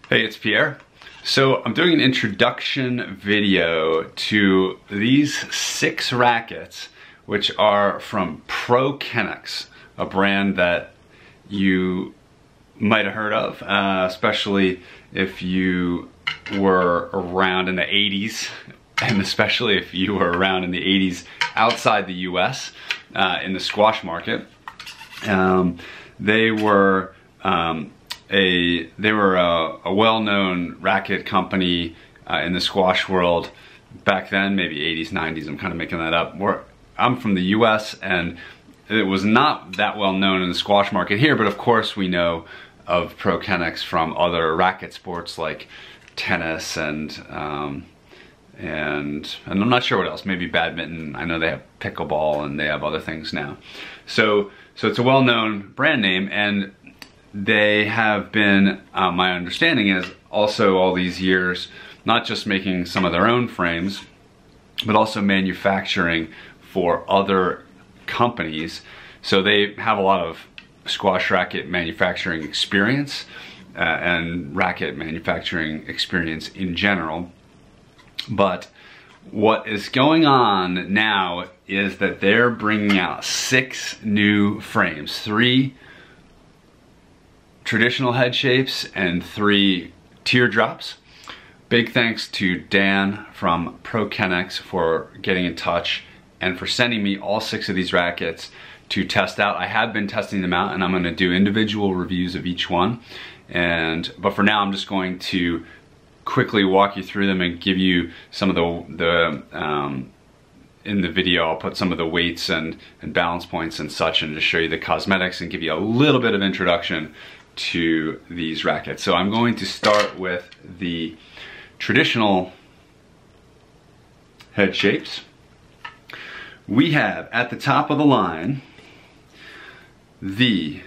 Hey, it's Pierre. So I'm doing an introduction video to these 6 rackets, which are from Kennex, a brand that you might have heard of, especially if you were around in the 80s, and especially if you were around in the 80s outside the US, in the squash market. They were a well-known racket company in the squash world back then, maybe 80s, 90s, I'm kind of making that up. I'm from the US, and it was not that well known in the squash market here, but of course we know of Kennex from other racket sports like tennis and I'm not sure what else, maybe badminton. I know they have pickleball and they have other things now. So it's a well-known brand name, and they have been, my understanding is, also all these years, not just making some of their own frames, but also manufacturing for other companies. So they have a lot of squash racket manufacturing experience and racket manufacturing experience in general. But what is going on now is that they're bringing out 6 new frames, 3 traditional head shapes and 3 teardrops. Big thanks to Dan from Kennex for getting in touch and for sending me all 6 of these rackets to test out. I have been testing them out, and I'm going to do individual reviews of each one. But for now, I'm just going to quickly walk you through them and give you some of in the video I'll put some of the weights and balance points and such, and just show you the cosmetics and give you a little bit of introduction to these rackets. So I'm going to start with the traditional head shapes. We have at the top of the line the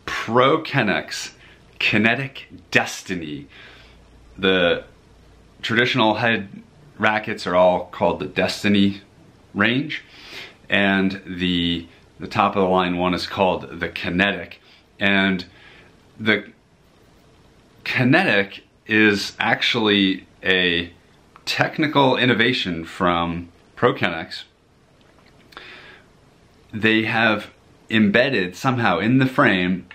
Kennex Kinetic Destiny. The traditional head rackets are all called the Destiny range, and the top of the line one is called the Kinetic. And the Kinetic is actually a technical innovation from Kennex. They have embedded somehow in the frame,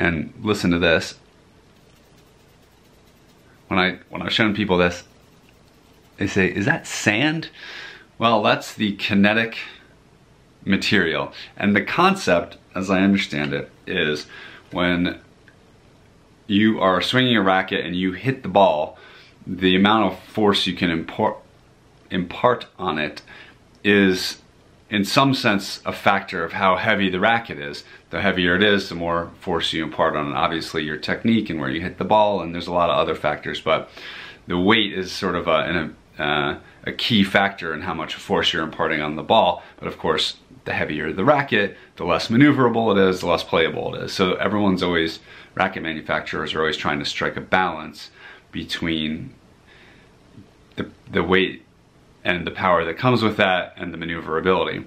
and listen to this. When I've shown people this, they say, "Is that sand?" Well, that's the kinetic material. And the concept, as I understand it, is when you are swinging a racket and you hit the ball, the amount of force you can impart on it is, in some sense, a factor of how heavy the racket is. The heavier it is, the more force you impart on it. Obviously your technique and where you hit the ball, and there's a lot of other factors, but the weight is sort of a key factor in how much force you're imparting on the ball. But of course, the heavier the racket, the less maneuverable it is, the less playable it is. So racket manufacturers are always trying to strike a balance between the weight and the power that comes with that and the maneuverability.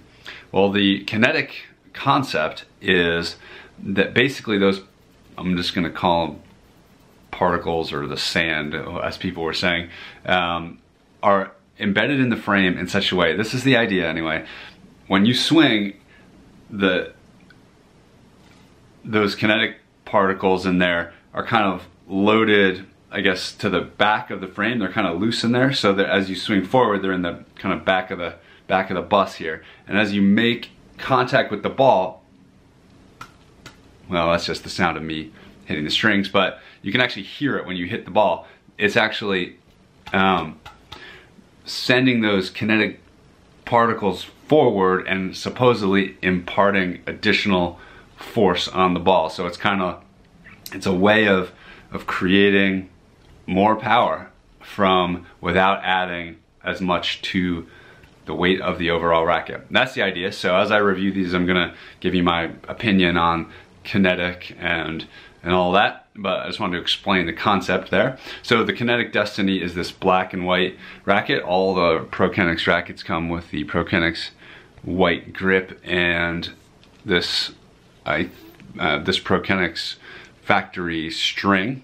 Well, the kinetic concept is that basically those, I'm just going to call them particles, or the sand, as people were saying, are embedded in the frame in such a way, this is the idea anyway, when you swing, those kinetic particles in there are kind of loaded, I guess, to the back of the frame. They're kind of loose in there, so that as you swing forward, they're in the kind of back of the bus here. And as you make contact with the ball, well, that's just the sound of me hitting the strings, but you can actually hear it when you hit the ball. It's actually sending those kinetic particles forward and supposedly imparting additional force on the ball. So it's a way of creating more power without adding as much to the weight of the overall racket. And that's the idea. So as I review these, I'm gonna give you my opinion on kinetic and all that, but I just wanted to explain the concept there. So the Kinetic Destiny is this black and white racket. All the Kennex rackets come with the Kennex white grip and this Kennex factory string.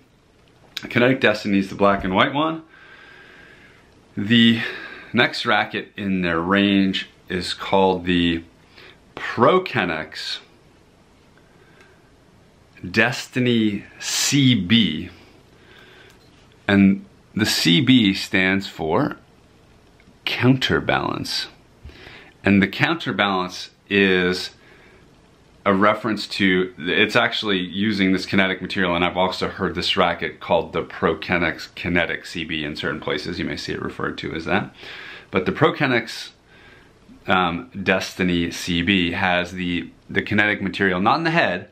Kinetic Destiny is the black and white one. The next racket in their range is called the Kennex Destiny CB, and the CB stands for counterbalance, and the counterbalance is a reference to, it's actually using this kinetic material, and I've also heard this racket called the Kennex Kinetic CB in certain places. You may see it referred to as that. But the Kennex Destiny CB has the kinetic material, not in the head,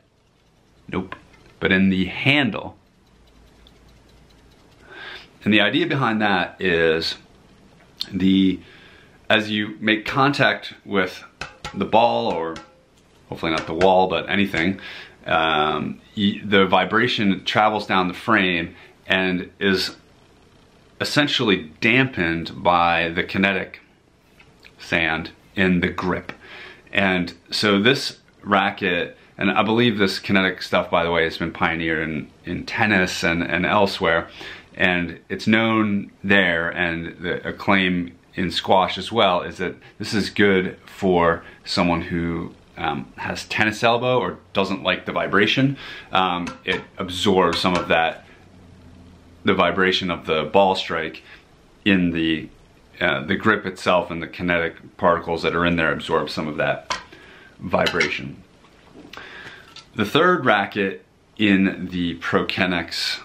nope, but in the handle. And the idea behind that is as you make contact with the ball, or hopefully not the wall, but anything, the vibration travels down the frame and is essentially dampened by the kinetic sand in the grip. And so this racket, and I believe this kinetic stuff, by the way, has been pioneered in tennis and elsewhere, and it's known there, and the acclaim in squash as well is that this is good for someone who has tennis elbow or doesn't like the vibration. It absorbs some of that, the vibration of the ball strike in the grip itself, and the kinetic particles that are in there absorb some of that vibration. The third racket in the Kennex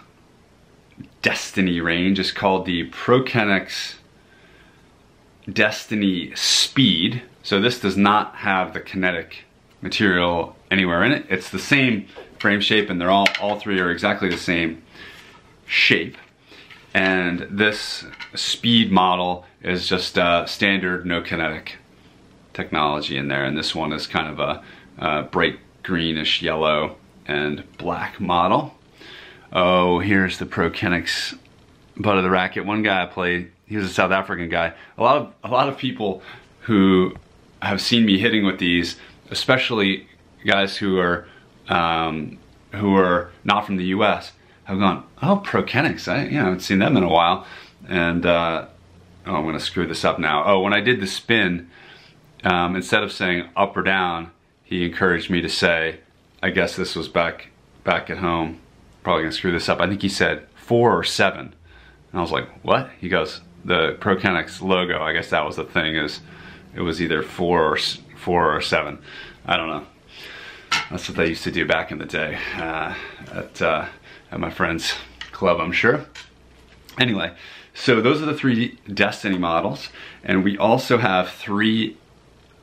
Destiny range is called the Kennex Destiny Speed. So this does not have the kinetic material anywhere in it. It's the same frame shape, and they're all three are exactly the same shape. And this speed model is just standard, no kinetic technology in there. And this one is kind of a bright greenish yellow and black model. Oh, here's the Kennex butt of the racket. One guy I played, he was a South African guy. A lot of people who have seen me hitting with these, especially guys who are not from the U.S., have gone, oh, Kennex, I haven't seen them in a while. And oh, I'm gonna screw this up now. Oh, when I did the spin, instead of saying up or down, he encouraged me to say, I guess this was back at home. Probably gonna screw this up. I think he said 4 or 7. And I was like, what? He goes, the Kennex logo, I guess that was the thing, is it was either 4 or 7. I don't know. That's what they used to do back in the day at my friend's club, I'm sure. Anyway, so those are the 3 Destiny models, and we also have 3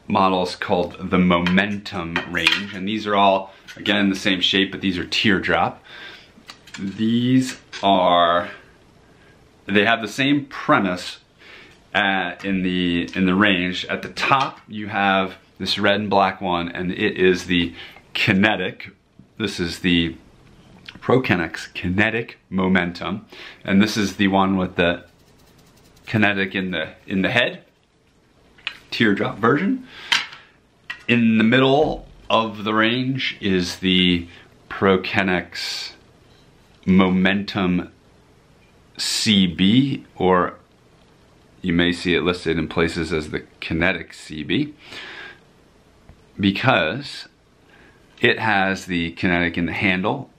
models called the Momentum range, and these are all, again, the same shape, but these are teardrop. These are, they have the same premise in the range. At the top you have this red and black one, and it is the kinetic. This is the Kennex Kinetic Momentum, and this is the one with the kinetic in the head, teardrop version. In the middle of the range is the Kennex Momentum CB, or you may see it listed in places as the Kinetic CB, because it has the kinetic in the handle.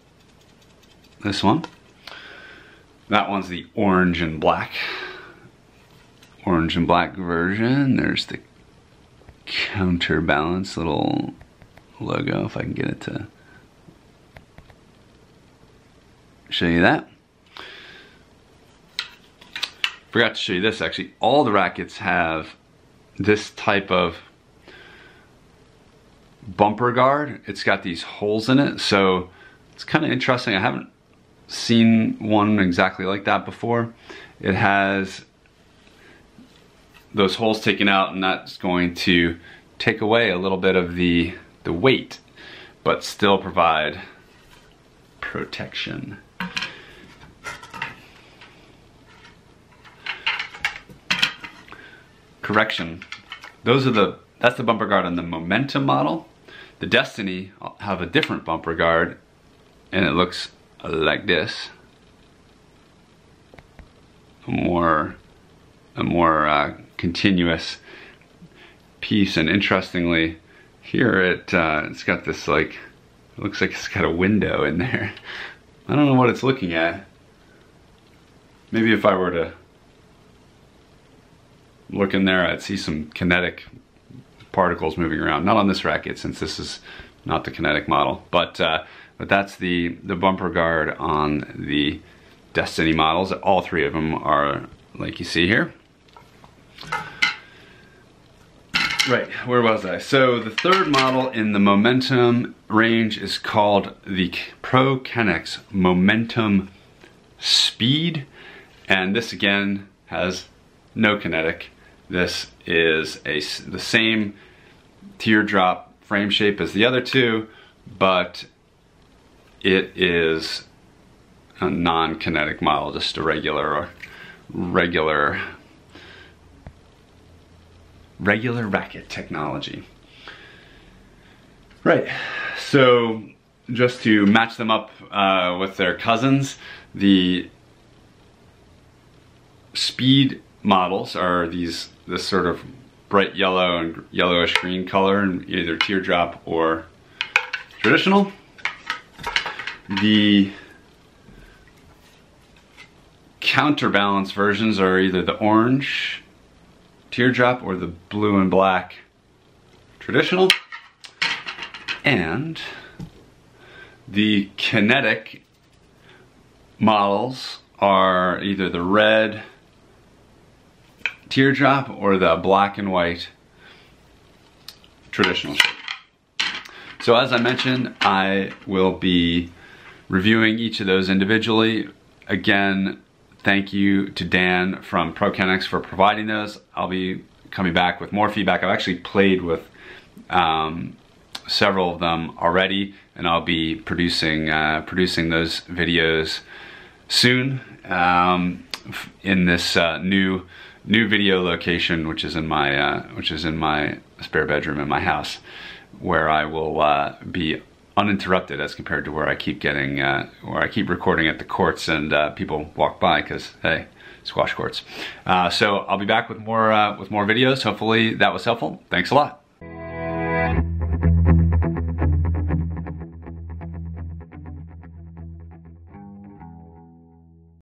This one. That one's the orange and black version. There's the counterbalance little logo, if I can get it to show you that. Forgot to show you this, actually. All the rackets have this type of bumper guard. It's got these holes in it, so it's kind of interesting. I haven't seen one exactly like that before. It has those holes taken out, and that's going to take away a little bit of the weight, but still provide protection. Correction, that's the bumper guard on the Momentum model. The Destiny have a different bumper guard, and it looks like this. more continuous piece. And interestingly, here it's got this, like, it looks like it's got a window in there. I don't know what it's looking at. Maybe if I were to look in there, I'd see some kinetic particles moving around. Not on this racket, since this is not the kinetic model, but that's the bumper guard on the Destiny models. All three of them are like you see here. Right, where was I? So the third model in the Momentum range is called the Pro Kennex Momentum Speed, and this again has no kinetic. This is the same teardrop frame shape as the other two, but it is a non-kinetic model, just a regular racket technology. Right, so just to match them up with their cousins, the Speed models are this sort of bright yellow and yellowish green color, in either teardrop or traditional. The counterbalance versions are either the orange teardrop or the blue and black traditional. And the kinetic models are either the red teardrop or the black and white traditional shape. So as I mentioned, I will be reviewing each of those individually. Again, thank you to Dan from Pro Kennex for providing those. I'll be coming back with more feedback. I've actually played with several of them already, and I'll be producing those videos soon in this new video location, which is in my spare bedroom in my house, where I will be uninterrupted as compared to where I keep recording at the courts and people walk by, because hey, squash courts. So I'll be back with more videos. Hopefully that was helpful. Thanks a lot.